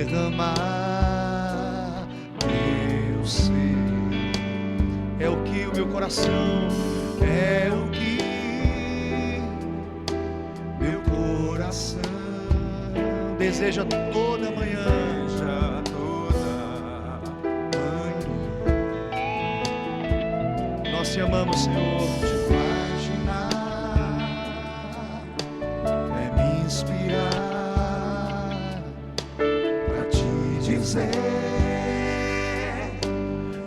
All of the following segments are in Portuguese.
derramar meu ser. É o que o meu coração, é o que meu coração deseja toda manhã. Nós te amamos, Senhor. Te imaginar é me inspirar pra te dizer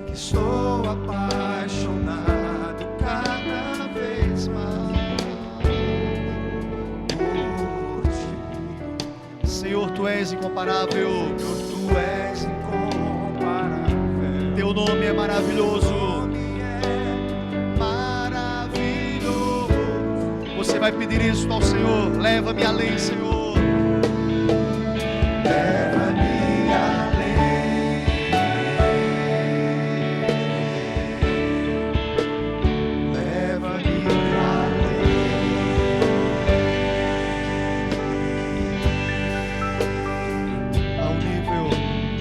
que estou apaixonado cada vez mais por ti. Senhor, tu és incomparável. Tu és incomparável. Teu nome é maravilhoso. Você vai pedir isso ao Senhor. Leva-me além, Senhor. Leva-me além. Leva-me além.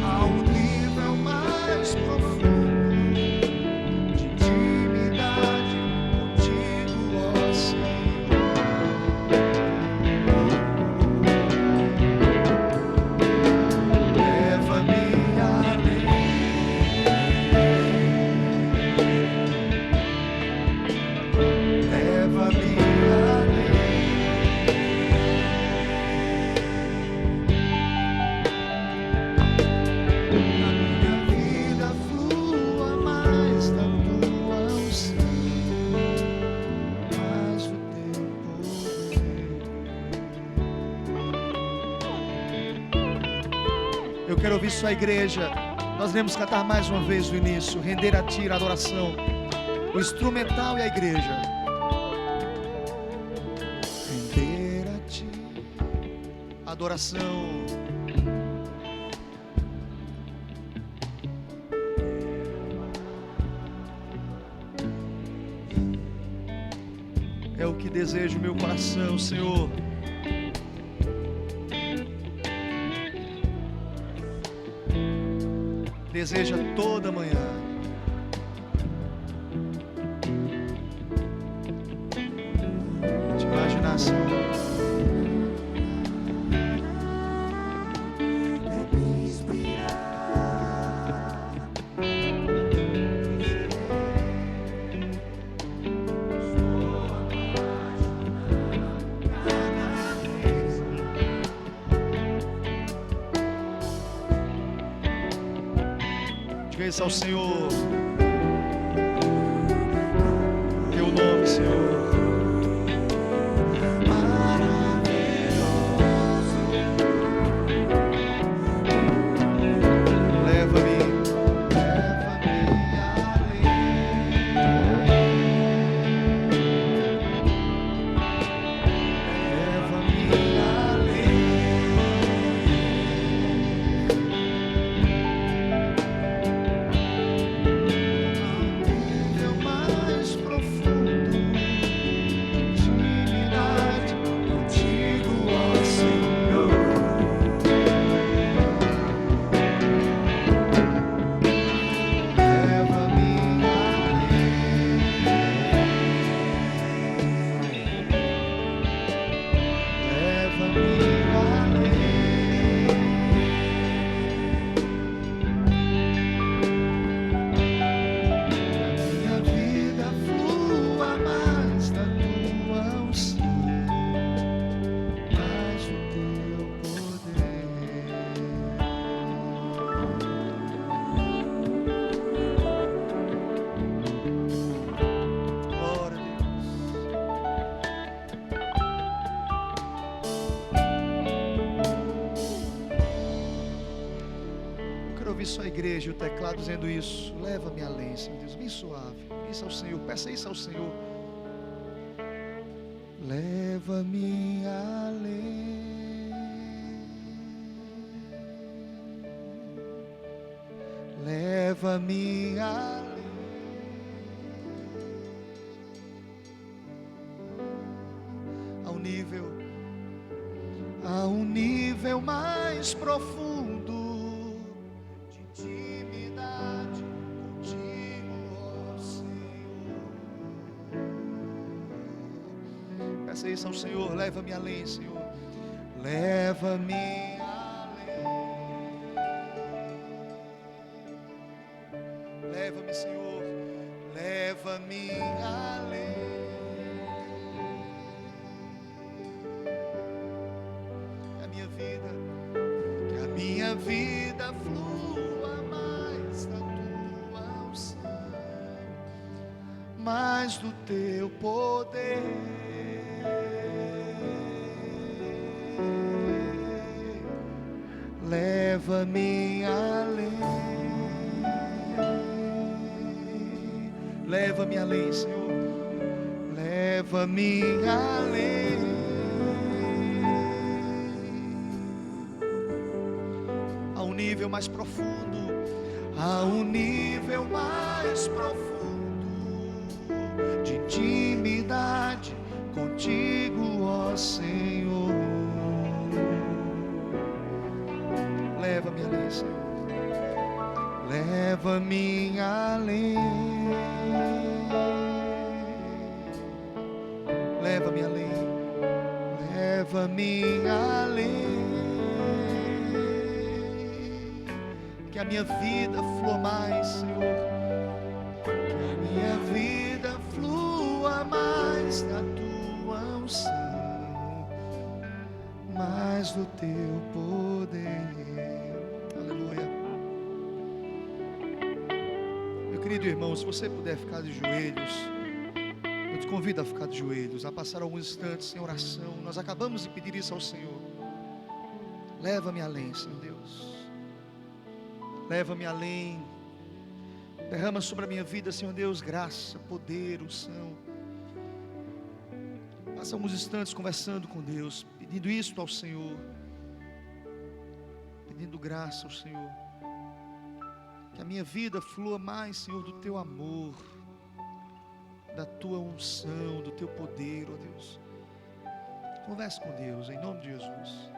Ao nível mais profundo de intimidade contigo, ó Senhor. Eu quero ouvir sua igreja. Nós iremos cantar mais uma vez o início. Render a ti a adoração. O instrumental e a igreja. Render a ti a adoração. É o que deseja o meu coração, Senhor. Deseja toda manhã. Te imaginar, Senhor. Diga isso ao Senhor. Teu nome, Senhor. Sua igreja e o teclado dizendo isso. Leva-me além, Senhor Deus, bem suave. Isso ao Senhor, peça isso ao Senhor. Leva-me além. Leva-me além. A um nível mais profundo Peça isso ao Senhor. Leva-me além, Senhor. Leva-me além. Leva-me, Senhor. Leva-me além. Que a minha vida flua mais da tua unção, mais do teu poder. Leva-me além. Leva-me além, Senhor. Leva-me além. A um nível mais profundo. A um nível mais profundo de intimidade contigo, ó Senhor. Leva-me além, Senhor. Leva-me além. Leva-me além. Leva-me além. Que a minha vida flua mais, Senhor. Que a minha vida flua mais da tua unção, mais do teu poder. Aleluia. Meu querido irmão, se você puder ficar de joelhos, eu te convido a ficar de joelhos, a passar alguns instantes em oração. Nós acabamos de pedir isso ao Senhor. Leva-me além, Senhor Deus. Leva-me além. Derrama sobre a minha vida, Senhor Deus, graça, poder, unção. Passa alguns instantes conversando com Deus, pedindo isto ao Senhor, pedindo graça ao Senhor. Que a minha vida flua mais, Senhor, do teu amor, da tua unção, do teu poder, ó Deus. Converse com Deus, em nome de Jesus.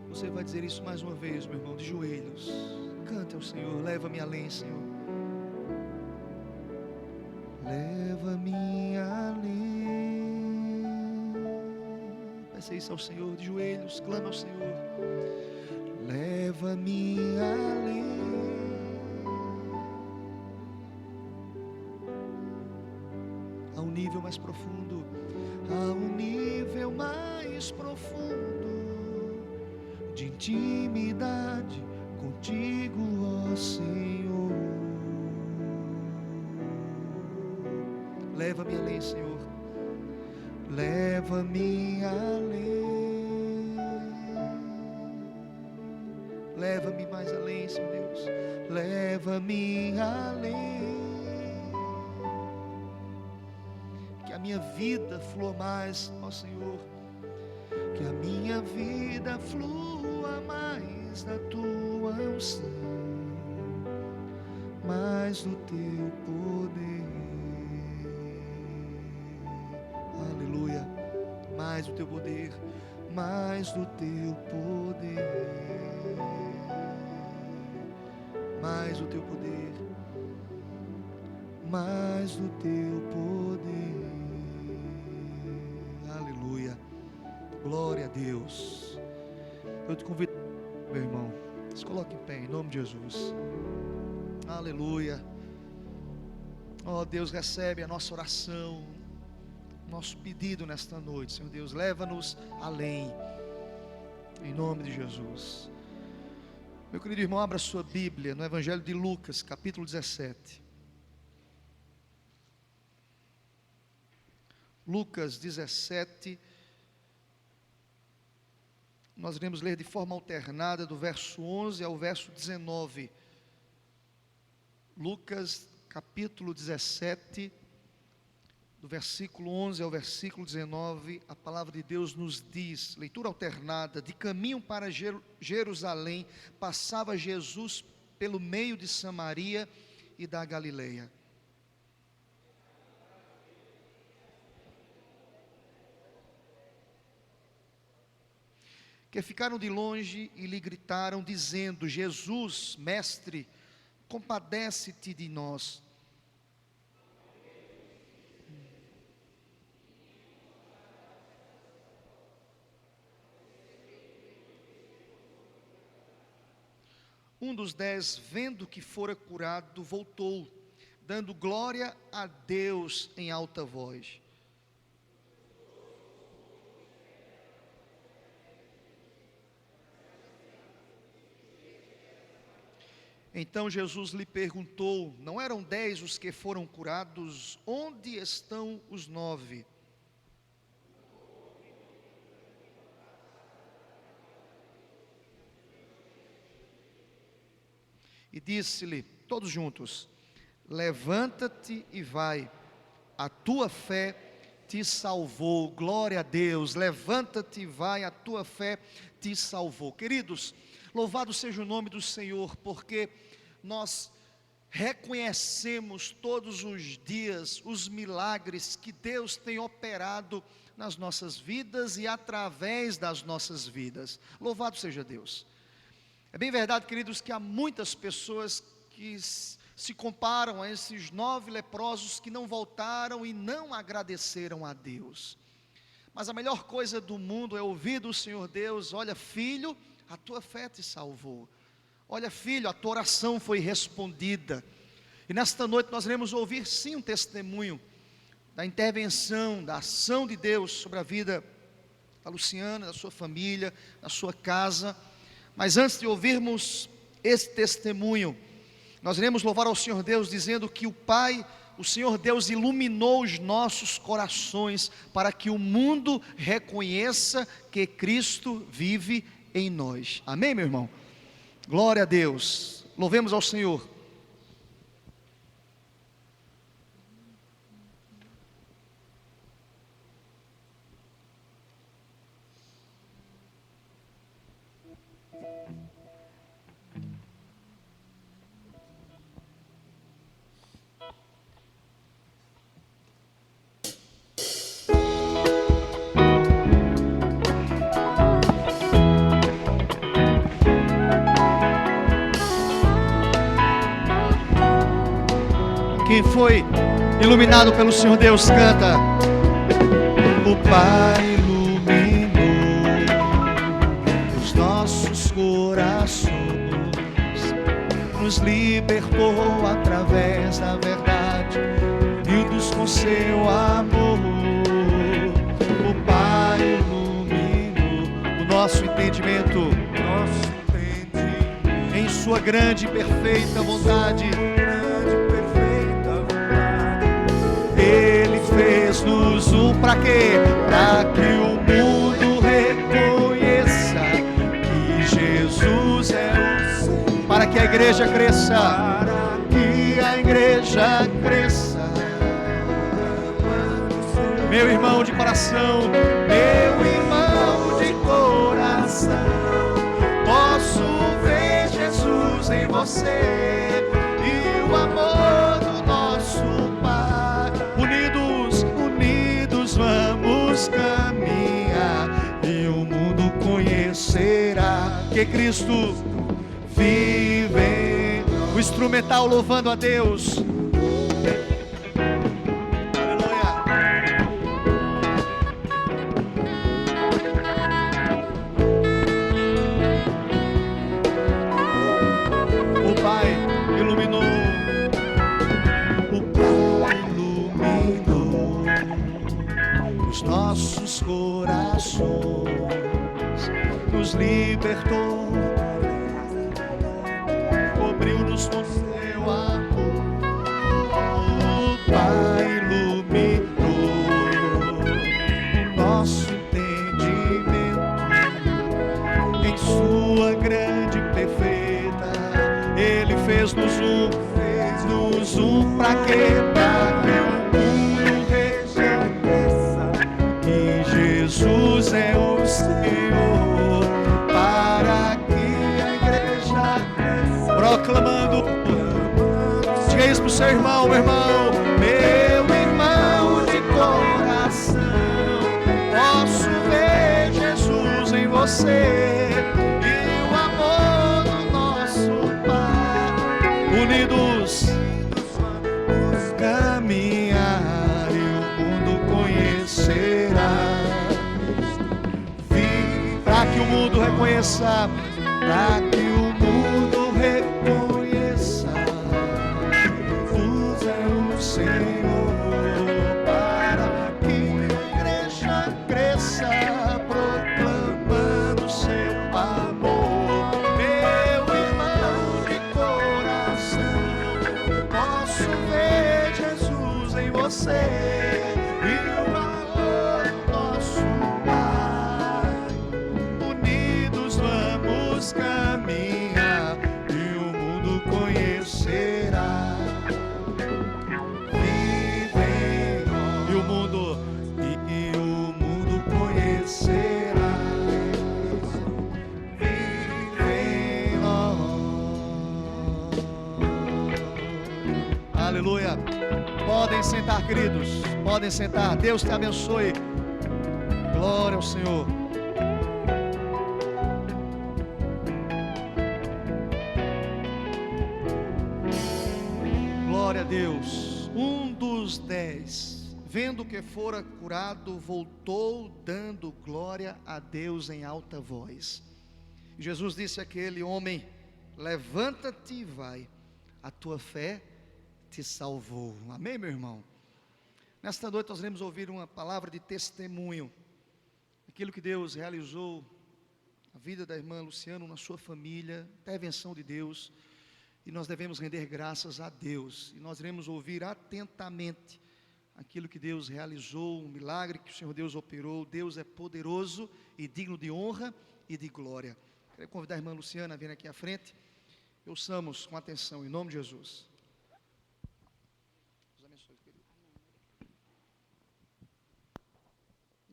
Você vai dizer isso mais uma vez, meu irmão, de joelhos. Cante ao Senhor, leva-me além, Senhor. Leva-me além. Peça isso ao Senhor, de joelhos, clama ao Senhor. Leva-me além. A um nível mais profundo, a um nível mais profundo de intimidade contigo, ó Senhor. Leva-me além, Senhor. Leva-me além. Leva-me mais além, Senhor Deus. Leva-me além. Que a minha vida flua mais, ó Senhor, que a minha vida flua mais da tua unção, mais do teu poder. Aleluia. Mais do teu poder, mais do teu poder, mais do teu poder, mais do teu poder. Aleluia. Glória a Deus. Eu te convido, meu irmão, se coloque em pé em nome de Jesus. Aleluia. Oh, Deus, recebe a nossa oração, nosso pedido nesta noite. Senhor Deus, leva-nos além, em nome de Jesus. Meu querido irmão, abra sua Bíblia no Evangelho de Lucas, capítulo 17. Lucas 17. Nós iremos ler de forma alternada do verso 11 ao verso 19. Lucas capítulo 17, do versículo 11 ao versículo 19, a palavra de Deus nos diz, leitura alternada: de caminho para Jerusalém, passava Jesus pelo meio de Samaria e da Galileia. Que ficaram de longe e lhe gritaram, dizendo: Jesus, mestre, compadece-te de nós. Um dos 10, vendo que fora curado, voltou, dando glória a Deus em alta voz. Então Jesus lhe perguntou: não eram 10 os que foram curados? Onde estão os 9? E disse-lhe, todos juntos: levanta-te e vai, a tua fé te salvou. Glória a Deus. Levanta-te e vai, a tua fé te salvou. Queridos, louvado seja o nome do Senhor, porque nós reconhecemos todos os dias os milagres que Deus tem operado nas nossas vidas e através das nossas vidas. Louvado seja Deus. É bem verdade, queridos, que há muitas pessoas que se comparam a esses 9 leprosos que não voltaram e não agradeceram a Deus. Mas a melhor coisa do mundo é ouvir do Senhor Deus: olha, filho, a tua fé te salvou. Olha, filho, a tua oração foi respondida. E nesta noite nós iremos ouvir sim um testemunho da intervenção, da ação de Deus sobre a vida da Luciana, da sua família, da sua casa. Mas antes de ouvirmos esse testemunho, nós iremos louvar ao Senhor Deus dizendo que o Pai, o Senhor Deus, iluminou os nossos corações para que o mundo reconheça que Cristo vive em nós. Amém, meu irmão? Glória a Deus. Louvemos ao Senhor. Quem foi iluminado pelo Senhor Deus, canta. O Pai iluminou os nossos corações, nos libertou através da verdade, unidos com seu amor. O Pai iluminou o nosso entendimento, em sua grande e perfeita vontade. Ele fez-nos um para quê? Para que o mundo reconheça que Jesus é o Senhor. Para que a igreja cresça. Para que a igreja cresça. Meu irmão de coração, meu irmão de você e o amor do nosso Pai. Unidos, unidos vamos caminhar e o mundo conhecerá que Cristo vive. O instrumental louvando a Deus. Nossos corações nos libertou, cobriu-nos com seu amor. O Pai iluminou o nosso entendimento em sua grande e perfeita. Ele fez-nos um pra quê? Pra que o mundo reconheça que Jesus é o Senhor, para que a igreja proclamando. Diga isso pro seu irmão, meu irmão. Meu irmão de coração, posso ver Jesus em você e o amor do nosso Pai. Unidos caminhar e o mundo conhecerá. Para que o mundo reconheça, para que o mundo reconheça, Jesus é o Senhor, para que a igreja cresça, proclamando seu amor. Meu irmão de coração, posso ver Jesus em você e o amor do nosso Pai. Unidos vamos caminhar e o mundo conhecerá. Vivem e o mundo conhecerá. Vivem nós. Aleluia. Podem sentar, queridos. Podem sentar. Deus te abençoe. Glória ao Senhor. Glória a Deus. Um dos 10, vendo que fora curado, voltou dando glória a Deus em alta voz. Jesus disse àquele homem: levanta-te e vai, a tua fé te salvou. Amém, meu irmão? Nesta noite nós iremos ouvir uma palavra de testemunho, aquilo que Deus realizou na vida da irmã Luciana, na sua família, intervenção de Deus, e nós devemos render graças a Deus, e nós iremos ouvir atentamente aquilo que Deus realizou, um milagre que o Senhor Deus operou. Deus é poderoso e digno de honra e de glória. Quero convidar a irmã Luciana a vir aqui à frente. Ouçamos com atenção, em nome de Jesus.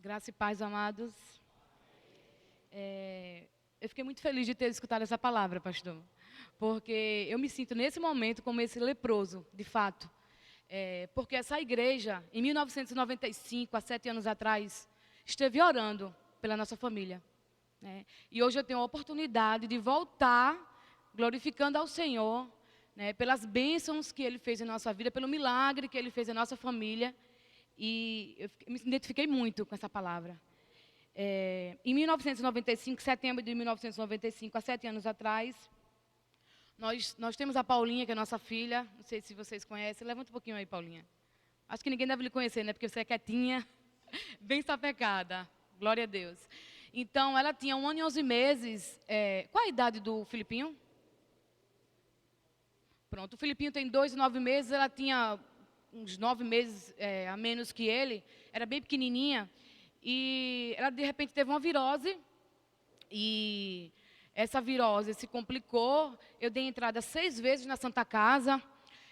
Graça e paz, amados. Eu fiquei muito feliz de ter escutado essa palavra, pastor, porque eu me sinto nesse momento como esse leproso, de fato. Porque essa igreja, em 1995, há 7 anos atrás, esteve orando pela nossa família, né? E hoje eu tenho a oportunidade de voltar glorificando ao Senhor, né, pelas bênçãos que Ele fez em nossa vida, pelo milagre que Ele fez em nossa família. E eu me identifiquei muito com essa palavra. Em 1995, setembro de 1995, há 7 anos atrás, nós temos a Paulinha, que é nossa filha. Não sei se vocês conhecem. Levanta um pouquinho aí, Paulinha. Acho que ninguém deve lhe conhecer, né? Porque você é quietinha, bem sapecada. Glória a Deus. Então, ela tinha 1 ano e 11 meses. Qual a idade do Filipinho? Pronto, o Filipinho tem 2 e 9 meses. Ela tinha uns 9 meses a menos que ele. Era bem pequenininha. E ela, de repente, teve uma virose. E essa virose se complicou. Eu dei entrada 6 vezes na Santa Casa.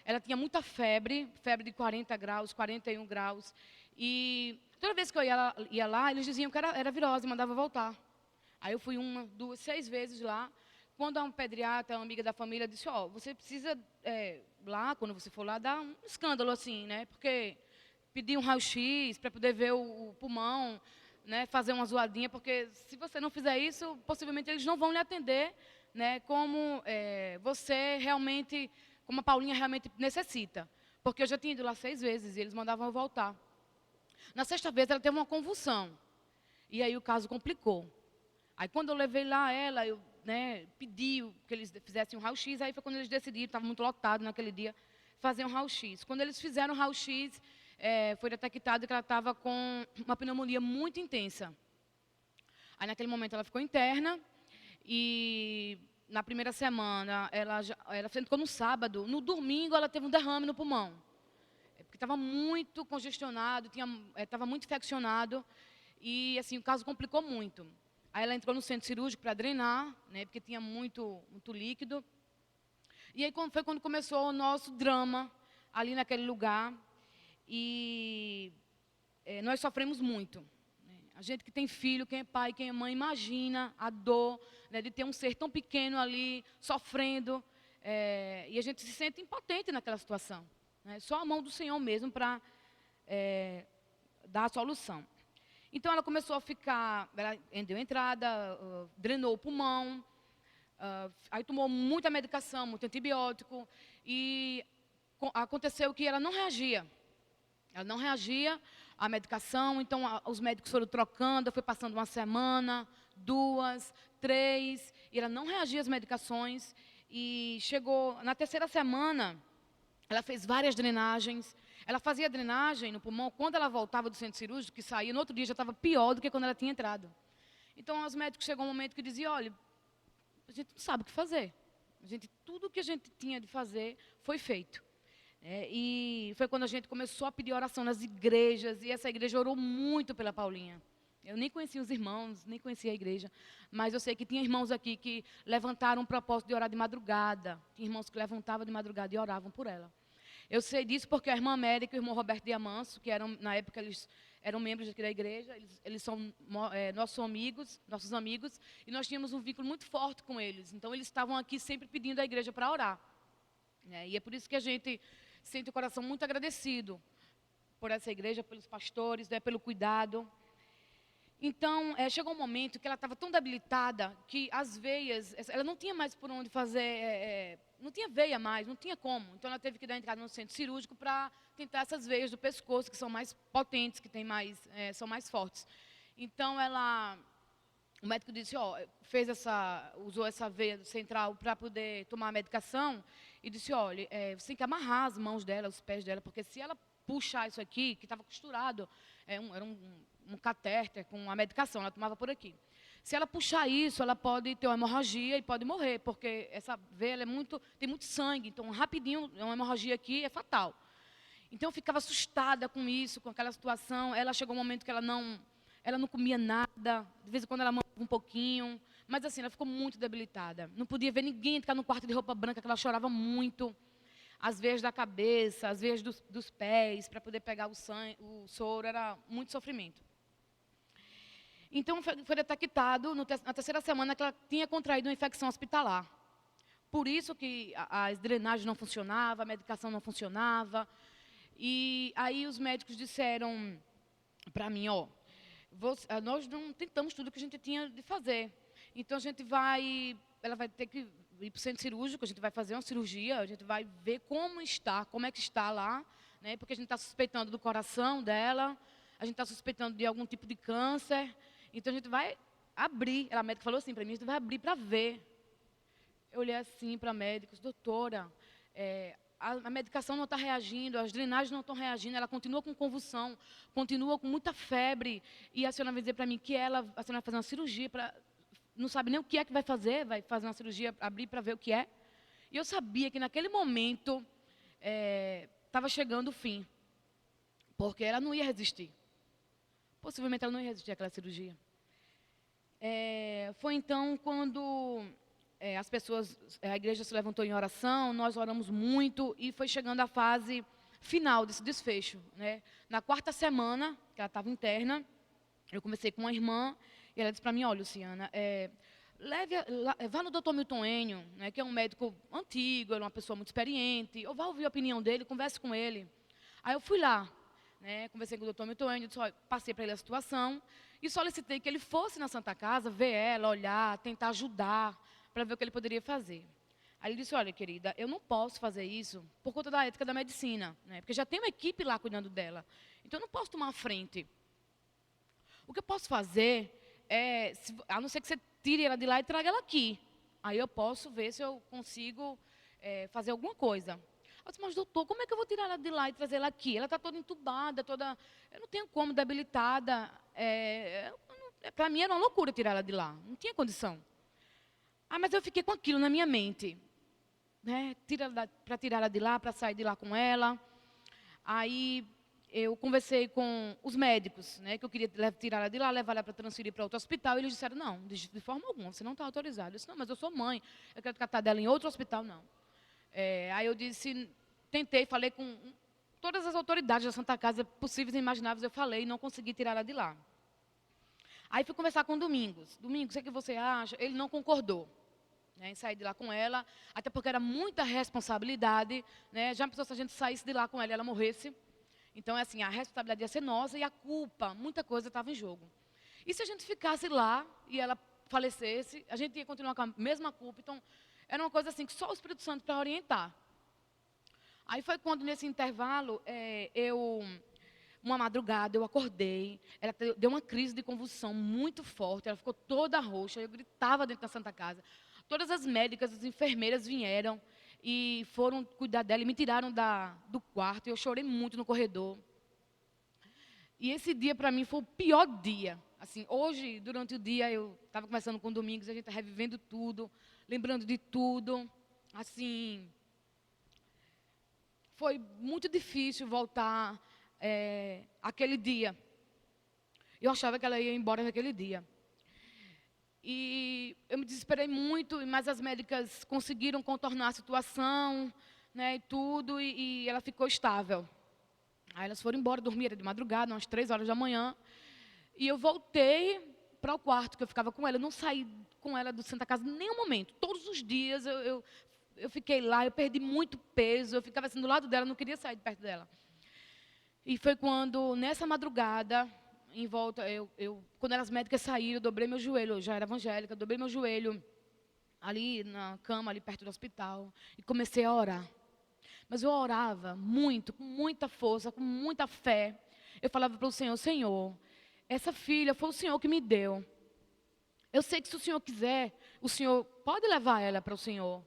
Ela tinha muita febre de 40 graus, 41 graus. E toda vez que eu ia lá, eles diziam que era virose, mandava voltar. Aí eu fui 1, 2, 6 vezes lá. quando a pediatra, uma amiga da família, disse, você precisa, lá, quando você for lá, dar um escândalo, assim, né? Porque pedir um raio-x para poder ver o pulmão, né? Fazer uma zoadinha, porque se você não fizer isso, possivelmente eles não vão lhe atender, né? Como você realmente, como a Paulinha realmente necessita. Porque eu já tinha ido lá 6 vezes e eles mandavam eu voltar. Na sexta vez, ela teve uma convulsão. E aí o caso complicou. Aí quando eu levei lá ela, eu pedi que eles fizessem um raio-x, aí foi quando eles decidiram, estava muito lotado naquele dia, fazer um raio-x. Quando eles fizeram o raio-x, foi detectado que ela estava com uma pneumonia muito intensa. Aí naquele momento ela ficou interna e na primeira semana, ela ficou no sábado, no domingo ela teve um derrame no pulmão. Porque estava muito congestionado, estava muito infeccionado e assim, o caso complicou muito. Aí ela entrou no centro cirúrgico para drenar, né, porque tinha muito líquido. E aí foi quando começou o nosso drama ali naquele lugar. E nós sofremos muito. Né? A gente que tem filho, quem é pai, quem é mãe, imagina a dor, né, de ter um ser tão pequeno ali, sofrendo. E a gente se sente impotente naquela situação. Né? Só a mão do Senhor mesmo para dar a solução. Então, ela começou a ficar, ela deu entrada, drenou o pulmão, aí tomou muita medicação, muito antibiótico, e aconteceu que ela não reagia. Ela não reagia à medicação, então os médicos foram trocando, foi passando uma semana, 2, 3, e ela não reagia às medicações, e chegou na terceira semana, ela fez várias drenagens. Ela fazia drenagem no pulmão, quando ela voltava do centro cirúrgico, que saía, no outro dia já estava pior do que quando ela tinha entrado. Então, os médicos chegou um momento que diziam, olha, a gente não sabe o que fazer. Tudo o que a gente tinha de fazer foi feito. E foi quando a gente começou a pedir oração nas igrejas, e essa igreja orou muito pela Paulinha. Eu nem conhecia os irmãos, nem conhecia a igreja, mas eu sei que tinha irmãos aqui que levantaram um propósito de orar de madrugada. Tinha irmãos que levantavam de madrugada e oravam por ela. Eu sei disso porque a irmã América e o irmão Roberto Diamanso, que na época eles eram membros aqui da igreja, eles são nossos amigos, e nós tínhamos um vínculo muito forte com eles. Então, eles estavam aqui sempre pedindo à igreja para orar. E é por isso que a gente sente o coração muito agradecido por essa igreja, pelos pastores, pelo cuidado. Então, chegou um momento que ela estava tão debilitada que as veias, ela não tinha mais por onde fazer, não tinha veia mais, não tinha como. Então, ela teve que dar entrada no centro cirúrgico para tentar essas veias do pescoço, que são mais potentes, que são mais fortes. Então, o médico disse, usou essa veia central para poder tomar a medicação e disse, olha, você tem que amarrar as mãos dela, os pés dela, porque se ela puxar isso aqui, que estava costurado, era um catéter com a medicação, ela tomava por aqui. Se ela puxar isso, ela pode ter uma hemorragia e pode morrer, porque essa veia tem muito sangue, então rapidinho, uma hemorragia aqui é fatal. Então eu ficava assustada com isso, com aquela situação. Ela chegou um momento que ela não comia nada, de vez em quando ela mamava um pouquinho, mas assim, ela ficou muito debilitada. Não podia ver ninguém entrar no quarto de roupa branca, que ela chorava muito. As veias da cabeça, as veias dos pés, para poder pegar o soro, era muito sofrimento. Então, foi detectado na terceira semana que ela tinha contraído uma infecção hospitalar. Por isso que as drenagens não funcionavam, a medicação não funcionava. E aí os médicos disseram para mim, nós não tentamos tudo que a gente tinha de fazer. Então, ela vai ter que ir para o centro cirúrgico, a gente vai fazer uma cirurgia, a gente vai ver como é que está lá, né? Porque a gente está suspeitando do coração dela, a gente está suspeitando de algum tipo de câncer. Então, a gente vai abrir. A médica falou assim para mim, a gente vai abrir para ver. Eu olhei assim para médicos, doutora, a medicação não está reagindo, as drenagens não estão reagindo, ela continua com convulsão, continua com muita febre. E a senhora vai dizer para mim que a senhora vai fazer uma cirurgia, não sabe nem o que é que vai fazer uma cirurgia, abrir para ver o que é. E eu sabia que naquele momento estava chegando o fim, porque ela não ia resistir. Possivelmente ela não ia resistir àquela cirurgia. Foi então quando a igreja se levantou em oração, nós oramos muito e foi chegando a fase final desse desfecho. Né? Na quarta semana, que ela estava interna, eu comecei com uma irmã e ela disse para mim, olha, Luciana, vá no doutor Milton Enio, né, que é um médico antigo, ele é uma pessoa muito experiente, ou vá ouvir a opinião dele, converse com ele. Aí eu fui lá, né, conversei com o doutor Milton Enio, passei para ele a situação e solicitei que ele fosse na Santa Casa, ver ela, olhar, tentar ajudar, para ver o que ele poderia fazer. Aí ele disse, olha, querida, eu não posso fazer isso por conta da ética da medicina, né, porque já tem uma equipe lá cuidando dela, então eu não posso tomar a frente. O que eu posso fazer é, a não ser que você tire ela de lá e traga ela aqui. Aí eu posso ver se eu consigo fazer alguma coisa. Eu disse, mas doutor, como é que eu vou tirar ela de lá e trazer ela aqui? Ela está toda entubada, toda... Eu não tenho como, debilitada. Para mim era uma loucura tirar ela de lá. Não tinha condição. Ah, mas eu fiquei com aquilo na minha mente. Né? Para tirar ela de lá, para sair de lá com ela. Aí eu conversei com os médicos, né, que eu queria tirar ela de lá, levar ela para transferir para outro hospital, e eles disseram, não, de forma alguma, você não está autorizado. Eu disse, não, mas eu sou mãe, eu quero tratar dela em outro hospital, não. Aí eu disse, tentei, falei com todas as autoridades da Santa Casa, possíveis e imagináveis, eu falei, e não consegui tirar ela de lá. Aí fui conversar com o Domingos. Domingos, o que você acha? Ele não concordou, né, em sair de lá com ela, até porque era muita responsabilidade, né, já pensou se a gente saísse de lá com ela e ela morresse. Então, é assim, a responsabilidade ia ser nossa e a culpa, muita coisa estava em jogo. E se a gente ficasse lá e ela falecesse, a gente ia continuar com a mesma culpa. Então, era uma coisa assim, que só o Espírito Santo para orientar. Aí foi quando, nesse intervalo, uma madrugada, eu acordei, ela deu uma crise de convulsão muito forte, ela ficou toda roxa, eu gritava dentro da Santa Casa. Todas as médicas, as enfermeiras vieram e foram cuidar dela e me tiraram do quarto. Eu chorei muito no corredor. E esse dia, para mim, foi o pior dia. Assim, hoje, durante o dia, eu estava conversando com o Domingos, a gente está revivendo tudo, lembrando de tudo. Assim, foi muito difícil voltar aquele dia. Eu achava que ela ia embora naquele dia. E eu me desesperei muito, mas as médicas conseguiram contornar a situação, né, e tudo, e ela ficou estável. Aí elas foram embora, dormir, era de madrugada, umas 3 horas da manhã. E eu voltei para o quarto, que eu ficava com ela. Eu não saí com ela do Santa Casa em nenhum momento. Todos os dias eu fiquei lá, eu perdi muito peso, eu ficava assim do lado dela, não queria sair de perto dela. E foi quando, nessa madrugada, em volta, quando as médicas saíram, eu dobrei meu joelho, eu já era evangélica, dobrei meu joelho ali na cama, ali perto do hospital, e comecei a orar. Mas eu orava muito, com muita força, com muita fé. Eu falava para o Senhor, Senhor, essa filha foi o Senhor que me deu. Eu sei que se o Senhor quiser, o Senhor pode levar ela para o Senhor.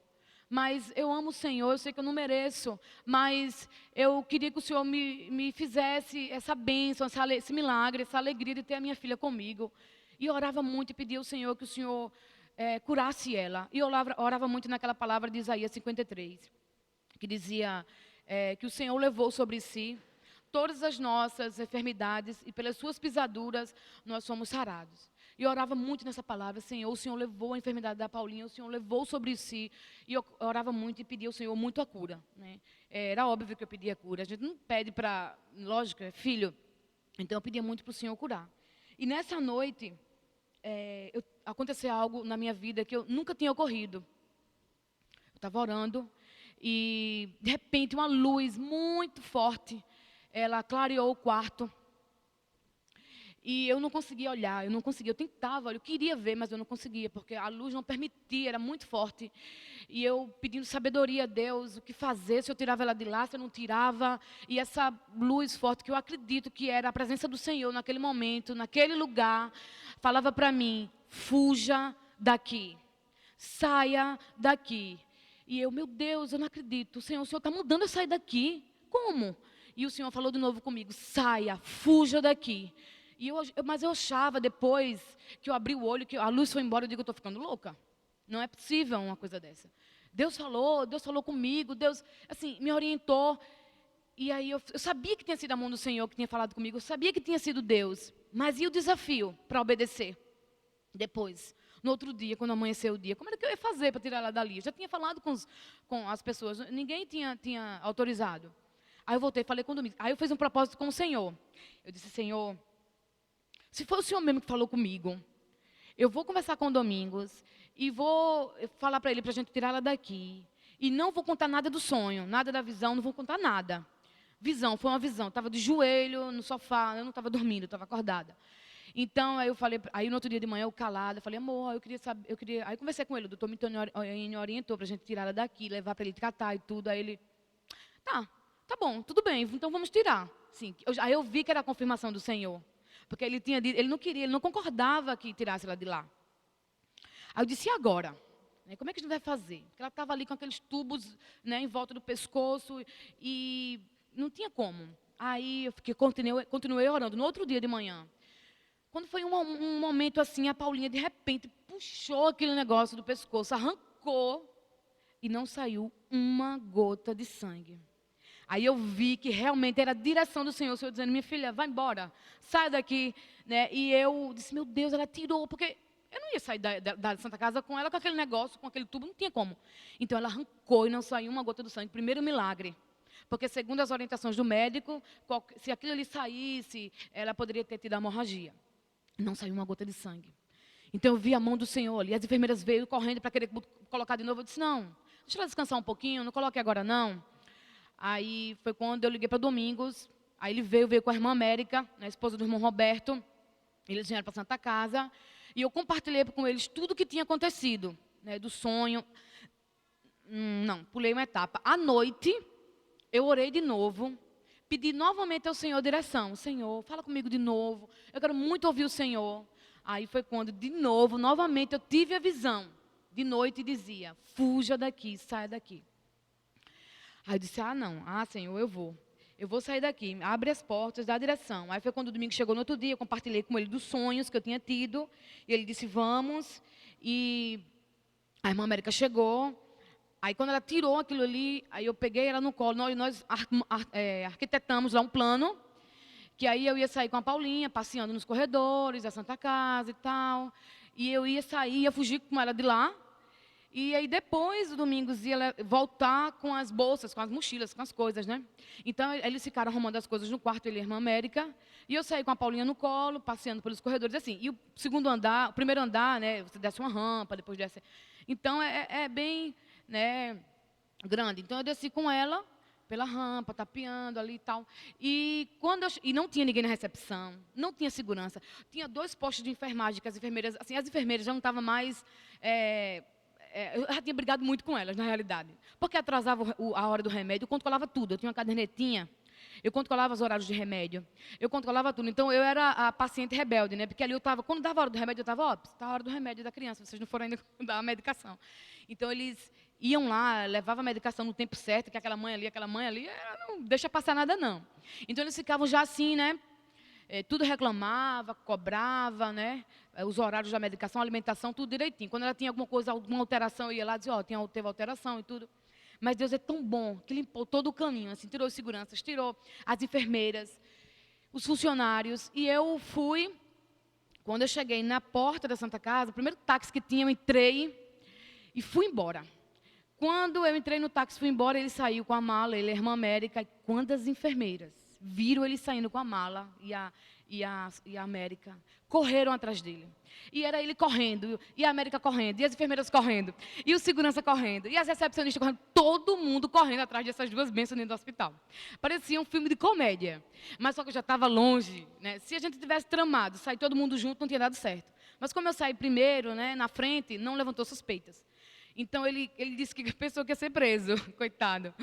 Mas eu amo o Senhor, eu sei que eu não mereço, mas eu queria que o Senhor me fizesse essa bênção, esse milagre, essa alegria de ter a minha filha comigo. E eu orava muito e pedia ao Senhor que o Senhor curasse ela. E eu orava muito naquela palavra de Isaías 53, que dizia que o Senhor levou sobre si todas as nossas enfermidades e pelas suas pisaduras nós somos sarados. E eu orava muito nessa palavra, Senhor, o Senhor levou a enfermidade da Paulinha, o Senhor levou sobre si. E eu orava muito e pedia ao Senhor muito a cura, né? Era óbvio que eu pedia cura. A gente não pede para, lógico, é filho. Então eu pedia muito para o Senhor curar. E nessa noite, aconteceu algo na minha vida que eu nunca tinha ocorrido. Eu estava orando e, de repente, uma luz muito forte, ela clareou o quarto. E eu não conseguia olhar, eu não conseguia, eu tentava, eu queria ver, mas eu não conseguia, porque a luz não permitia, era muito forte. E eu pedindo sabedoria a Deus, o que fazer, se eu tirava ela de lá, se eu não tirava. E essa luz forte, que eu acredito que era a presença do Senhor naquele momento, naquele lugar, falava para mim, fuja daqui, saia daqui. E eu, meu Deus, eu não acredito, o Senhor está mandando eu sair daqui, como? E o Senhor falou de novo comigo, saia, fuja daqui. Mas eu achava depois que eu abri o olho, que a luz foi embora, eu digo, eu estou ficando louca. Não é possível uma coisa dessa. Deus falou comigo, Deus assim, me orientou. E aí eu sabia que tinha sido a mão do Senhor que tinha falado comigo, eu sabia que tinha sido Deus. Mas e o desafio para obedecer? Depois, no outro dia, quando amanheceu o dia, como era que eu ia fazer para tirar ela dali? Eu já tinha falado com as pessoas, ninguém tinha autorizado. Aí eu voltei, falei com o Domingos. Aí eu fiz um propósito com o Senhor. Eu disse, Senhor, se foi o Senhor mesmo que falou comigo, eu vou conversar com o Domingos e vou falar para ele para a gente tirar ela daqui. E não vou contar nada do sonho, nada da visão, não vou contar nada. Visão, foi uma visão. Estava de joelho no sofá, eu não estava dormindo, eu estava acordada. Então, aí eu falei, aí no outro dia de manhã, eu calada, eu falei, amor, eu queria saber, aí eu conversei com ele, o doutor Mitoni orientou para a gente tirar ela daqui, levar para ele tratar e tudo. Aí ele, tá bom, tudo bem, então vamos tirar. Sim, aí eu vi que era a confirmação do Senhor. Porque ele tinha dito, ele não queria, ele não concordava que tirasse ela de lá. Aí eu disse, e agora? Como é que a gente vai fazer? Porque ela estava ali com aqueles tubos, né, em volta do pescoço e não tinha como. Aí eu continuei orando no outro dia de manhã. Quando foi um momento assim, a Paulinha de repente puxou aquele negócio do pescoço, arrancou e não saiu uma gota de sangue. Aí eu vi que realmente era a direção do Senhor, o Senhor dizendo, minha filha, vai embora, sai daqui. Né? E eu disse, meu Deus, ela tirou, porque eu não ia sair da Santa Casa com ela, com aquele negócio, com aquele tubo, não tinha como. Então ela arrancou e não saiu uma gota do sangue. Primeiro milagre. Porque segundo as orientações do médico, se aquilo ali saísse, ela poderia ter tido hemorragia. Não saiu uma gota de sangue. Então eu vi a mão do Senhor ali, as enfermeiras veio correndo para querer colocar de novo. Eu disse, não, deixa ela descansar um pouquinho, não coloque agora não. Aí foi quando eu liguei para Domingos, aí ele veio com a irmã América, a esposa do irmão Roberto, eles vieram para a Santa Casa, e eu compartilhei com eles tudo o que tinha acontecido, né, do sonho. Não, pulei uma etapa. À noite, eu orei de novo, pedi novamente ao Senhor direção. Senhor, fala comigo de novo, eu quero muito ouvir o Senhor. Aí foi quando, de novo, novamente, eu tive a visão, de noite, e dizia, fuja daqui, saia daqui. Aí eu disse, não, Senhor, eu vou sair daqui, abre as portas, dá a direção. Aí foi quando o domingo chegou no outro dia, eu compartilhei com ele dos sonhos que eu tinha tido, e ele disse, vamos, e a irmã América chegou, aí quando ela tirou aquilo ali, aí eu peguei ela no colo, nós arquitetamos lá um plano, que aí eu ia sair com a Paulinha, passeando nos corredores da Santa Casa e tal, e eu ia sair, ia fugir com ela de lá. E aí depois, o Domingos ia voltar com as bolsas, com as mochilas, com as coisas, né? Então, eles ficaram arrumando as coisas no quarto, ele e a irmã América. E eu saí com a Paulinha no colo, passeando pelos corredores, assim. E o primeiro andar, né? Você desce uma rampa, depois desce... Então, é bem, né, grande. Então, eu desci com ela pela rampa, tapeando ali e tal. E não tinha ninguém na recepção, não tinha segurança. Tinha 2 postos de enfermagem, que as enfermeiras já não estavam mais... eu já tinha brigado muito com elas, na realidade. Porque atrasava a hora do remédio, eu controlava tudo. Eu tinha uma cadernetinha, eu controlava os horários de remédio, eu controlava tudo. Então, eu era a paciente rebelde, né? Porque ali eu estava, quando dava a hora do remédio, eu estava, está a hora do remédio da criança, vocês não foram ainda dar a medicação. Então, eles iam lá, levavam a medicação no tempo certo, que aquela mãe ali, não deixa passar nada, não. Então, eles ficavam já assim, né? Tudo reclamava, cobrava, né? Os horários da medicação, alimentação, tudo direitinho. Quando ela tinha alguma coisa, alguma alteração, eu ia lá e dizia, teve alteração e tudo. Mas Deus é tão bom que limpou todo o caminho, assim, tirou os seguranças, tirou as enfermeiras, os funcionários. E eu fui, quando eu cheguei na porta da Santa Casa, o primeiro táxi que tinha, eu entrei e fui embora. Quando eu entrei no táxi e fui embora, ele saiu com a mala, ele e a irmã América, e quando as enfermeiras viram ele saindo com a mala e a América correram atrás dele. E era ele correndo, e a América correndo, e as enfermeiras correndo, e o segurança correndo, e as recepcionistas correndo, todo mundo correndo atrás dessas 2 bênçãos dentro do hospital. Parecia um filme de comédia, mas só que eu já estava longe, né? Se a gente tivesse tramado, sair todo mundo junto, não tinha dado certo. Mas como eu saí primeiro, né, na frente, não levantou suspeitas. Então, ele disse que pensou que ia ser preso, coitado.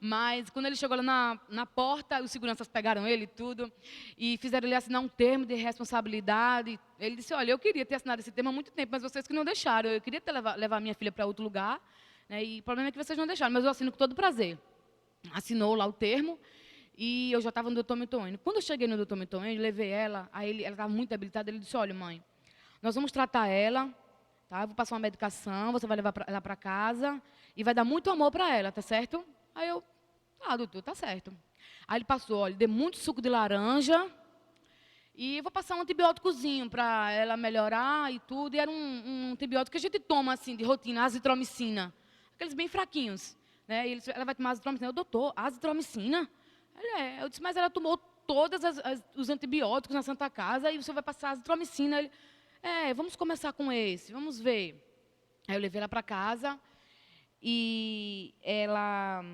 Mas, quando ele chegou lá na porta, os seguranças pegaram ele e tudo, e fizeram ele assinar um termo de responsabilidade. Ele disse, olha, eu queria ter assinado esse termo há muito tempo, mas vocês que não deixaram. Eu queria levar minha filha para outro lugar, né, e o problema é que vocês não deixaram, mas eu assino com todo prazer. Assinou lá o termo, e eu já estava no Dr. Milton. Quando eu cheguei no Dr. Milton, levei ela, aí ela estava muito debilitada, ele disse, olha, mãe, nós vamos tratar ela, tá? Eu vou passar uma medicação, você vai levar ela para casa e vai dar muito amor para ela, tá certo? Aí eu, doutor, tá certo. Aí ele passou, olha, deu muito suco de laranja e vou passar um antibióticozinho para ela melhorar e tudo. E era um antibiótico que a gente toma, assim, de rotina, azitromicina. Aqueles bem fraquinhos, né? E ela vai tomar azitromicina. Eu, doutor, azitromicina? Eu disse, mas ela tomou todos os antibióticos na Santa Casa e você vai passar azitromicina. Ele, Vamos começar com esse, vamos ver. Aí eu levei ela para casa e ela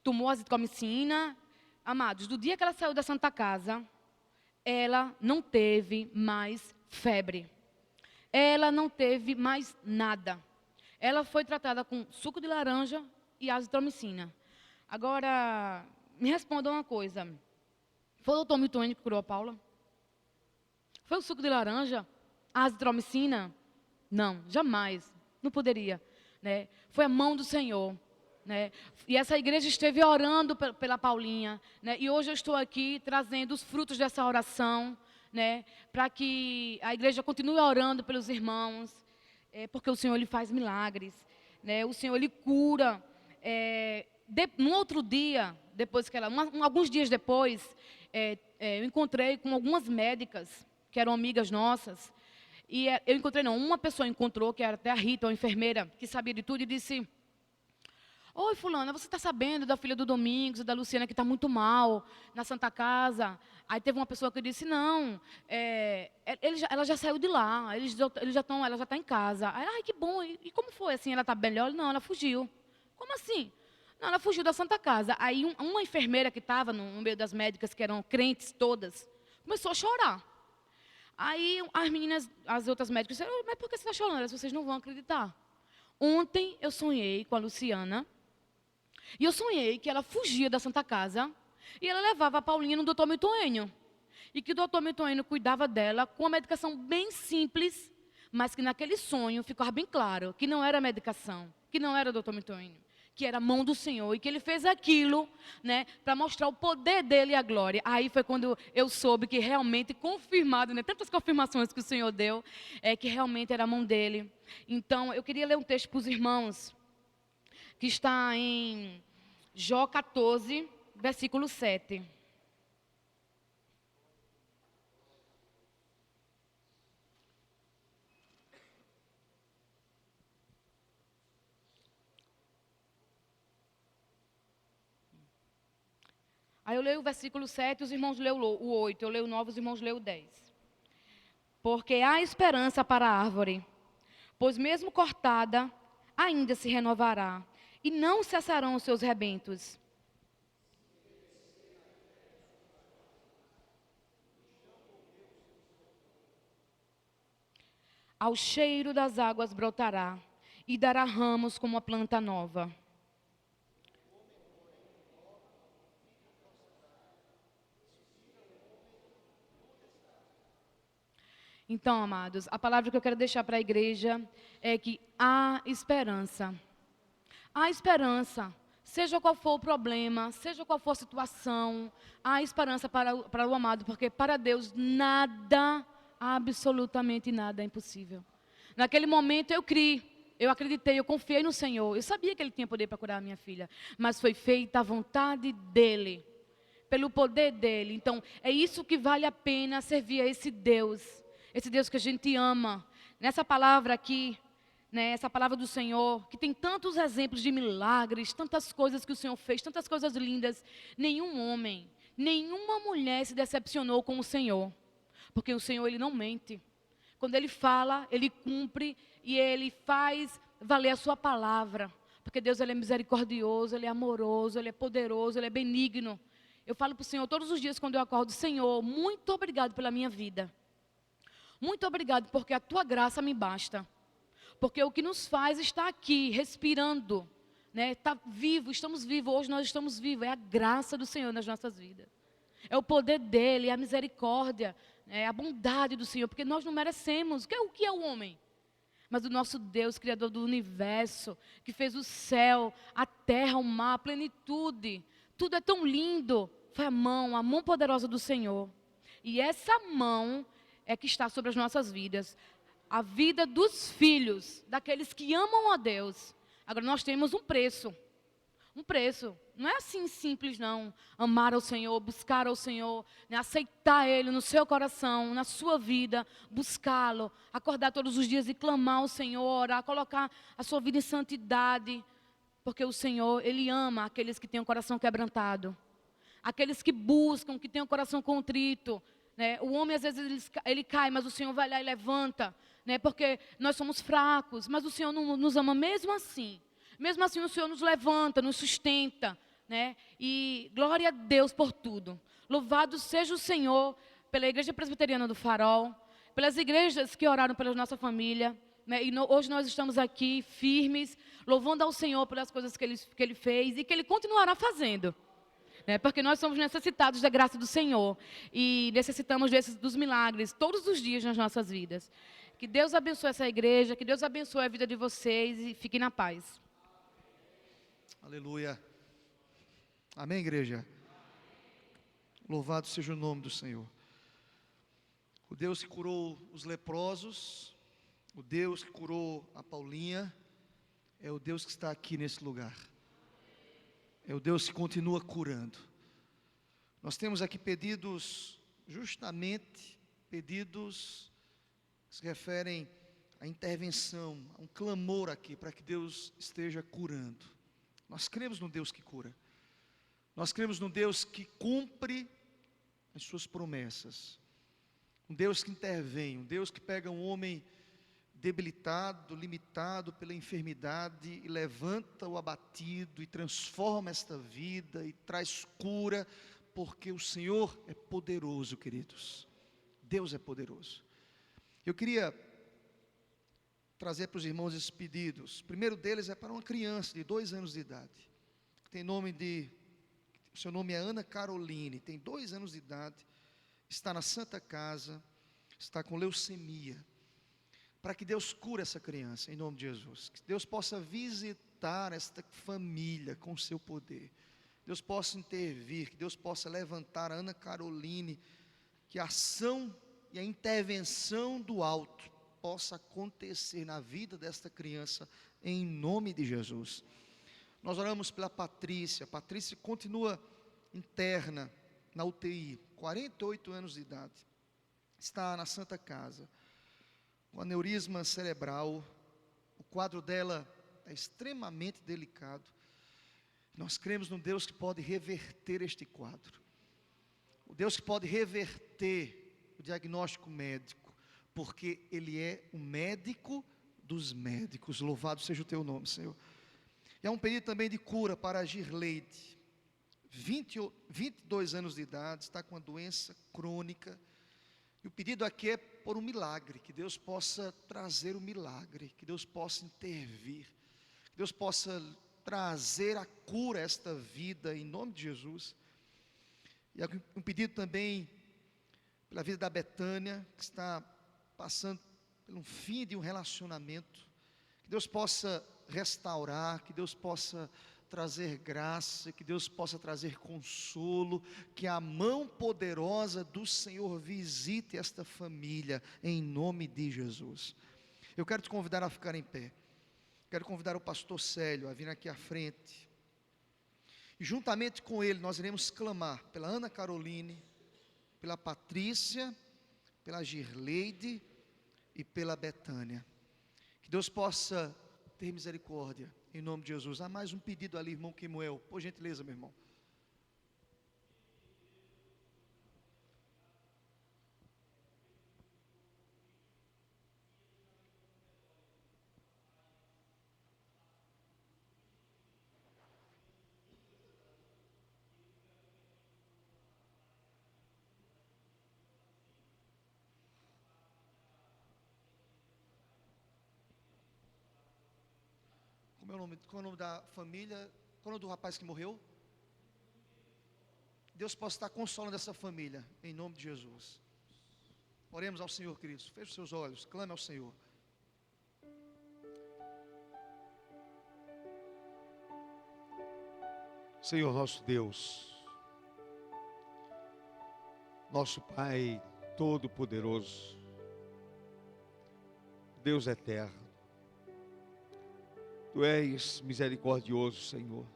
tomou azitromicina. Amados, do dia que ela saiu da Santa Casa, ela não teve mais febre. Ela não teve mais nada. Ela foi tratada com suco de laranja e azitromicina. Agora, me responda uma coisa. Foi o doutor Milton que curou a Paula? Foi o suco de laranja? A azitromicina? Não, jamais. Não poderia. Né? Foi a mão do Senhor. Né? E essa igreja esteve orando pela Paulinha. Né? E hoje eu estou aqui trazendo os frutos dessa oração. Né? Para que a igreja continue orando pelos irmãos. Porque o Senhor ele faz milagres. Né? O Senhor ele cura. No outro dia, depois que alguns dias depois, eu encontrei com algumas médicas que eram amigas nossas. E uma pessoa encontrou, que era até a Rita, uma enfermeira, que sabia de tudo, e disse: oi, fulana, você está sabendo da filha do Domingos e da Luciana que está muito mal na Santa Casa? Aí teve uma pessoa que disse: não, ela já saiu de lá, ela já está em casa. Aí, ai, que bom, e como foi assim? Ela está melhor? Não, ela fugiu. Como assim? Não, ela fugiu da Santa Casa. Aí uma enfermeira que estava no meio das médicas, que eram crentes todas, começou a chorar. Aí as meninas, as outras médicas disseram: mas por que você está chorando? Vocês não vão acreditar. Ontem eu sonhei com a Luciana, e eu sonhei que ela fugia da Santa Casa, e ela levava a Paulinha no doutor Milton Enio. E que o doutor Milton Enio cuidava dela com uma medicação bem simples, mas que naquele sonho ficava bem claro que não era medicação, que não era o doutor Milton Enio, que era a mão do Senhor, e que ele fez aquilo, né, para mostrar o poder dele e a glória. Aí foi quando eu soube que realmente, confirmado, né, tantas confirmações que o Senhor deu, que realmente era a mão dele. Então, eu queria ler um texto para os irmãos, que está em Jó 14, versículo 7. Aí eu leio o versículo 7, os irmãos leem o 8. Eu leio o 9, os irmãos leem o 10. Porque há esperança para a árvore, pois mesmo cortada, ainda se renovará, e não cessarão os seus rebentos. Ao cheiro das águas brotará, e dará ramos como a planta nova. Então, amados, a palavra que eu quero deixar para a igreja é que há esperança. Há esperança. Seja qual for o problema, seja qual for a situação, há esperança para o amado, porque para Deus nada, absolutamente nada é impossível. Naquele momento eu criei, eu acreditei, eu confiei no Senhor. Eu sabia que Ele tinha poder para curar a minha filha, mas foi feita a vontade dEle, pelo poder dEle. Então, é isso que vale a pena servir a esse Deus que a gente ama. Nessa palavra aqui, né, essa palavra do Senhor, que tem tantos exemplos de milagres, tantas coisas que o Senhor fez, tantas coisas lindas. Nenhum homem, nenhuma mulher se decepcionou com o Senhor, porque o Senhor ele não mente. Quando Ele fala, Ele cumpre e Ele faz valer a sua palavra, porque Deus ele é misericordioso, Ele é amoroso, Ele é poderoso, Ele é benigno. Eu falo para o Senhor todos os dias quando eu acordo: Senhor, muito obrigado pela minha vida. Muito obrigado, porque a Tua graça me basta. Porque o que nos faz estar aqui, respirando, né? Tá vivo, estamos vivos, hoje nós estamos vivos. É a graça do Senhor nas nossas vidas. É o poder dEle, é a misericórdia, é a bondade do Senhor, porque nós não merecemos. O que é o homem? Mas o nosso Deus, Criador do universo, que fez o céu, a terra, o mar, a plenitude, tudo é tão lindo. Foi a mão poderosa do Senhor. E essa mão é que está sobre as nossas vidas. A vida dos filhos, daqueles que amam a Deus. Agora nós temos um preço. Um preço. Não é assim simples, não. Amar ao Senhor, buscar ao Senhor, né? Aceitar Ele no seu coração, na sua vida, buscá-lo, acordar todos os dias e clamar ao Senhor, orar, colocar a sua vida em santidade. Porque o Senhor, Ele ama aqueles que têm o coração quebrantado. Aqueles que buscam, que têm o coração contrito. né? O homem, às vezes, ele cai, mas o Senhor vai lá e levanta, né? Porque nós somos fracos, mas o Senhor nos ama mesmo assim. Mesmo assim, o Senhor nos levanta, nos sustenta, né? E glória a Deus por tudo. Louvado seja o Senhor pela Igreja Presbiteriana do Farol, pelas igrejas que oraram pela nossa família, né? E hoje nós estamos aqui firmes, louvando ao Senhor pelas coisas que Ele fez e que Ele continuará fazendo. Né? Porque nós somos necessitados da graça do Senhor e necessitamos dos milagres todos os dias nas nossas vidas. Que Deus abençoe essa igreja, que Deus abençoe a vida de vocês e fiquem na paz. Aleluia. Amém, igreja? Louvado seja o nome do Senhor. O Deus que curou os leprosos, o Deus que curou a Paulinha, é o Deus que está aqui nesse lugar. É o Deus que continua curando. Nós temos aqui pedidos, justamente pedidos que se referem à intervenção, a um clamor aqui para que Deus esteja curando. Nós cremos no Deus que cura. Nós cremos no Deus que cumpre as suas promessas. Um Deus que intervém, um Deus que pega um homem debilitado, limitado pela enfermidade e levanta o abatido e transforma esta vida e traz cura, porque o Senhor é poderoso, queridos. Deus é poderoso. Eu queria trazer para os irmãos esses pedidos. O primeiro deles é para uma criança de 2 anos de idade, que o seu nome é Ana Caroline, tem 2 anos de idade, está na Santa Casa, está com leucemia. Para que Deus cure essa criança, em nome de Jesus. Que Deus possa visitar esta família com o seu poder. Deus possa intervir, que Deus possa levantar a Ana Caroline, que a ação e a intervenção do alto possa acontecer na vida desta criança, em nome de Jesus. Nós oramos pela Patrícia. A Patrícia continua interna na UTI, 48 anos de idade. Está na Santa Casa, com aneurisma cerebral. O quadro dela é extremamente delicado. Nós cremos num Deus que pode reverter este quadro. O Deus que pode reverter o diagnóstico médico, porque Ele é o médico dos médicos. Louvado seja o teu nome, Senhor. E há um pedido também de cura para a Girleide, 22 anos de idade, está com uma doença crônica. E o pedido aqui é por um milagre, que Deus possa trazer o milagre, que Deus possa intervir, que Deus possa trazer a cura a esta vida, em nome de Jesus. E há um pedido também pela vida da Betânia, que está passando pelo fim de um relacionamento, que Deus possa restaurar, que Deus possa trazer graça, que Deus possa trazer consolo, que a mão poderosa do Senhor visite esta família, em nome de Jesus. Eu quero te convidar a ficar em pé. Quero convidar o pastor Célio a vir aqui à frente. E juntamente com ele nós iremos clamar pela Ana Caroline, pela Patrícia, pela Girleide e pela Betânia. Que Deus possa ter misericórdia, em nome de Jesus. Há mais um pedido ali, irmão Quimoel, por gentileza, meu irmão. Qual é o nome da família? Qual é o nome do rapaz que morreu? Deus possa estar consolando essa família, em nome de Jesus. Oremos ao Senhor, queridos. Feche os seus olhos, clame ao Senhor. Senhor nosso Deus, nosso Pai Todo-Poderoso, Deus eterno, Tu és misericordioso, Senhor.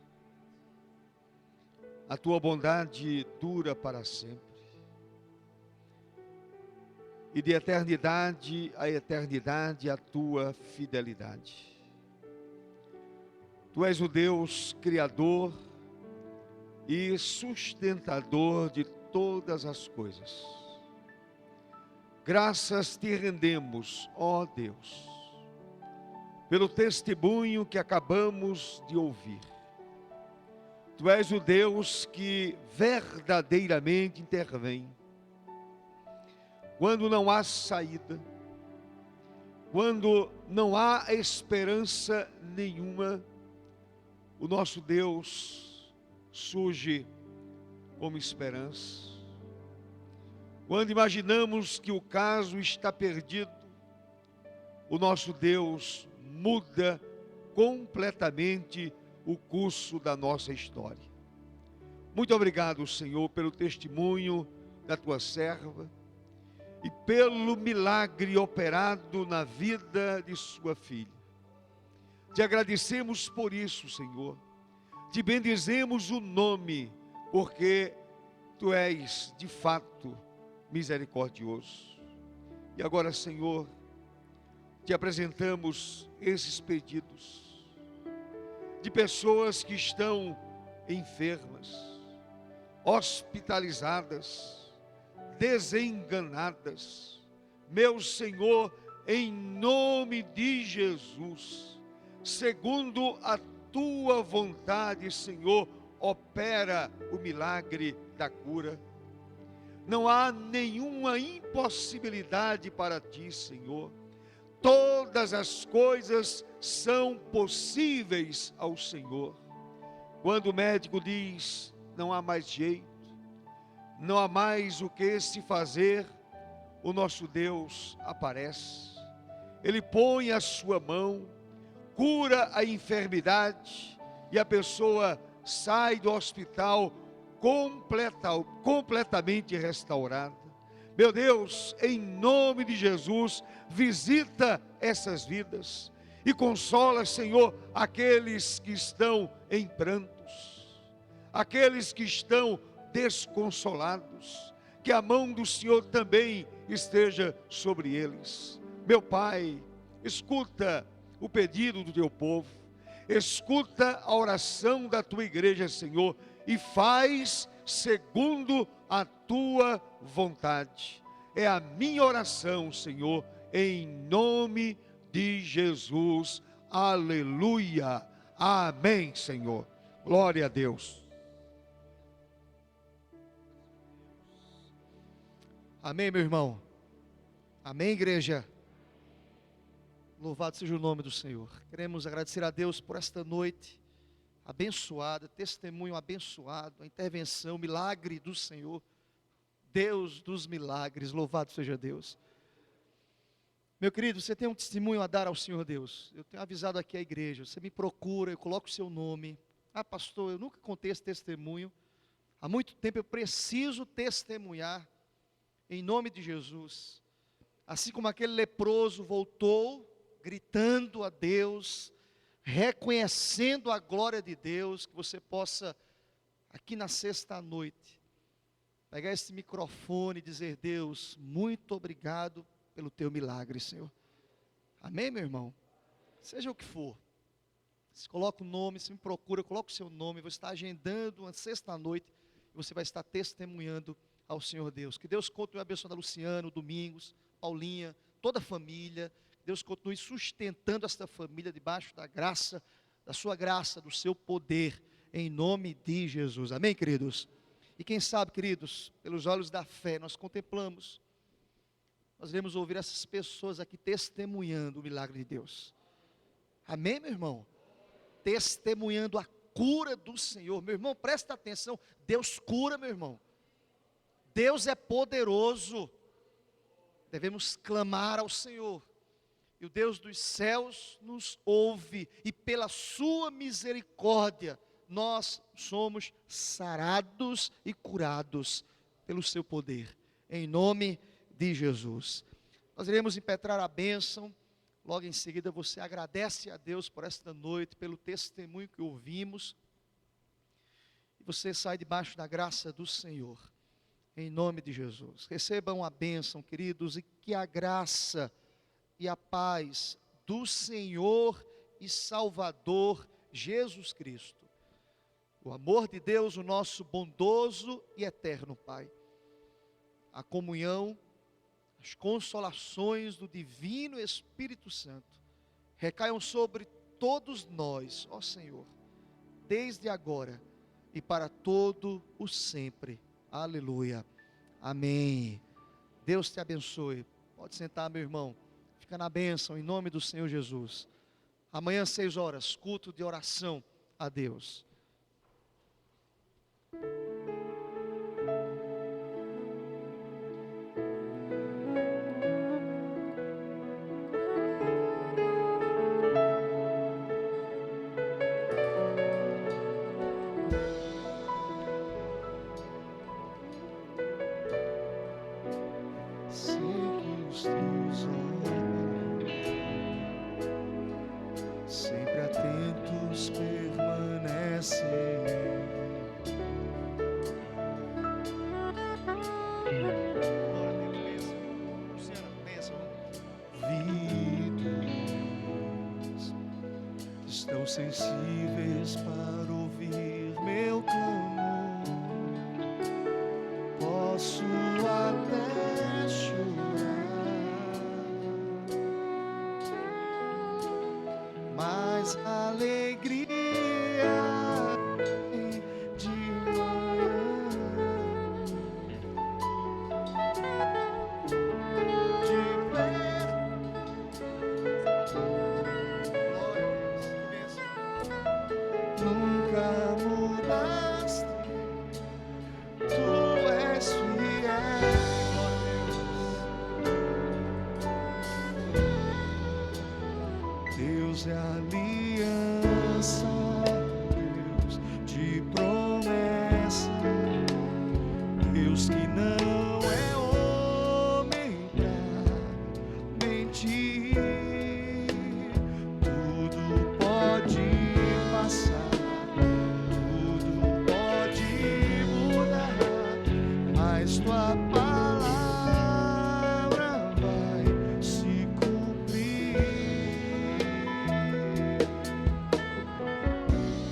A Tua bondade dura para sempre. E de eternidade a eternidade a Tua fidelidade. Tu és o Deus Criador e sustentador de todas as coisas. graças te rendemos, ó Deus, pelo testemunho que acabamos de ouvir. Tu és o Deus que verdadeiramente intervém. Quando não há saída, quando não há esperança nenhuma, o nosso Deus surge como esperança. Quando imaginamos que o caso está perdido, o nosso Deus muda completamente o curso da nossa história. Muito obrigado, Senhor, pelo testemunho da tua serva e pelo milagre operado na vida de sua filha. Te agradecemos por isso, Senhor. Te bendizemos o nome, porque tu és, de fato, misericordioso. E agora, Senhor, te apresentamos esses pedidos de pessoas que estão enfermas, hospitalizadas, desenganadas. Meu Senhor, em nome de Jesus, segundo a tua vontade, Senhor, opera o milagre da cura. Não há nenhuma impossibilidade para ti, Senhor. Todas as coisas são possíveis ao Senhor. Quando o médico diz, não há mais jeito, não há mais o que se fazer, o nosso Deus aparece. Ele põe a sua mão, cura a enfermidade e a pessoa sai do hospital completamente restaurada. Meu Deus, em nome de Jesus, visita essas vidas e consola, Senhor, aqueles que estão em prantos, aqueles que estão desconsolados, que a mão do Senhor também esteja sobre eles. Meu Pai, escuta o pedido do teu povo, escuta a oração da tua igreja, Senhor, e faz segundo a tua vontade. É a minha oração, Senhor, em nome de Jesus. Aleluia. Amém, Senhor. Glória a Deus. Amém, meu irmão. Amém, igreja. Louvado seja o nome do Senhor. Queremos agradecer a Deus por esta noite abençoada, testemunho abençoado, a intervenção, o milagre do Senhor, Deus dos milagres, louvado seja Deus. Meu querido, você tem um testemunho a dar ao Senhor Deus. Eu tenho avisado aqui a igreja, você me procura, eu coloco o seu nome. Ah, pastor, eu nunca contei esse testemunho. Há muito tempo eu preciso testemunhar, em nome de Jesus. Assim como aquele leproso voltou, gritando a Deus, reconhecendo a glória de Deus, que você possa, aqui na sexta-noite, pegar esse microfone e dizer, Deus, muito obrigado pelo teu milagre, Senhor. Amém, meu irmão? Seja o que for, você coloca o nome, você me procura, coloca o seu nome, você está agendando uma sexta-noite, e você vai estar testemunhando ao Senhor Deus. Que Deus continue abençoando a Luciano, Domingos, Paulinha, toda a família. Deus continue sustentando esta família debaixo da graça, da sua graça, do seu poder, em nome de Jesus. Amém, queridos? E quem sabe, queridos, pelos olhos da fé, nós contemplamos, nós iremos ouvir essas pessoas aqui testemunhando o milagre de Deus. Amém, meu irmão? Testemunhando a cura do Senhor. Meu irmão, presta atenção, Deus cura, meu irmão. Deus é poderoso. Devemos clamar ao Senhor. E o Deus dos céus nos ouve, e pela sua misericórdia, nós somos sarados e curados pelo seu poder, em nome de Jesus. Nós iremos impetrar a bênção, logo em seguida você agradece a Deus por esta noite, pelo testemunho que ouvimos, e você sai debaixo da graça do Senhor, em nome de Jesus. Recebam a bênção, queridos, e que a graça e a paz do Senhor e Salvador Jesus Cristo, o amor de Deus, o nosso bondoso e eterno Pai, a comunhão, as consolações do Divino Espírito Santo recaiam sobre todos nós, ó Senhor, desde agora e para todo o sempre. Aleluia. Amém. Deus te abençoe. Pode sentar, meu irmão. Fica na bênção, em nome do Senhor Jesus. Amanhã, 6 horas, culto de oração a Deus. Segue os teus olhos, sempre atentos permanecem. Glória a Deus, bênção. Luciana, bênção. Ouvidos estão sensíveis para ouvir meu clamor. Posso até chorar, mas a alegria vem de manhã, de perto. Glória a Deus, bênção. Nunca mudaste, tu és fiel. Deus é aliança, Deus de promessa, Deus que não é homem pra mentir. Tudo pode passar, tudo pode mudar, mas tua palavra vai se cumprir.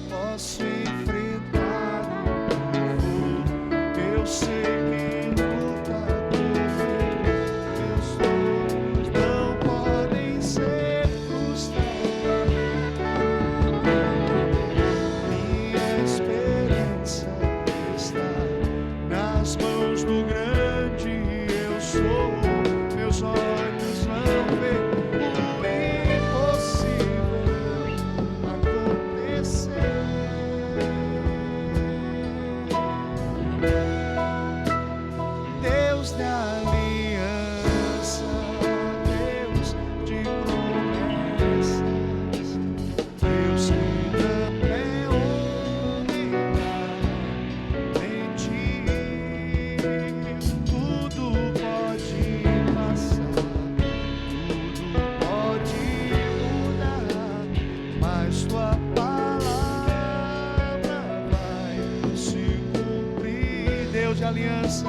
Posso enfrentar o fogo, eu sei que luta por mim. Meus sonhos não podem ser frustrados. Minha esperança está nas mãos do grande eu sou. Meus olhos vão ver o impossível acontecer. Deus da aliança, Deus de promessas, Deus que não é homem pra mentir. Tudo pode passar, tudo pode mudar, mas tua palavra vai se cumprir. Deus de aliança,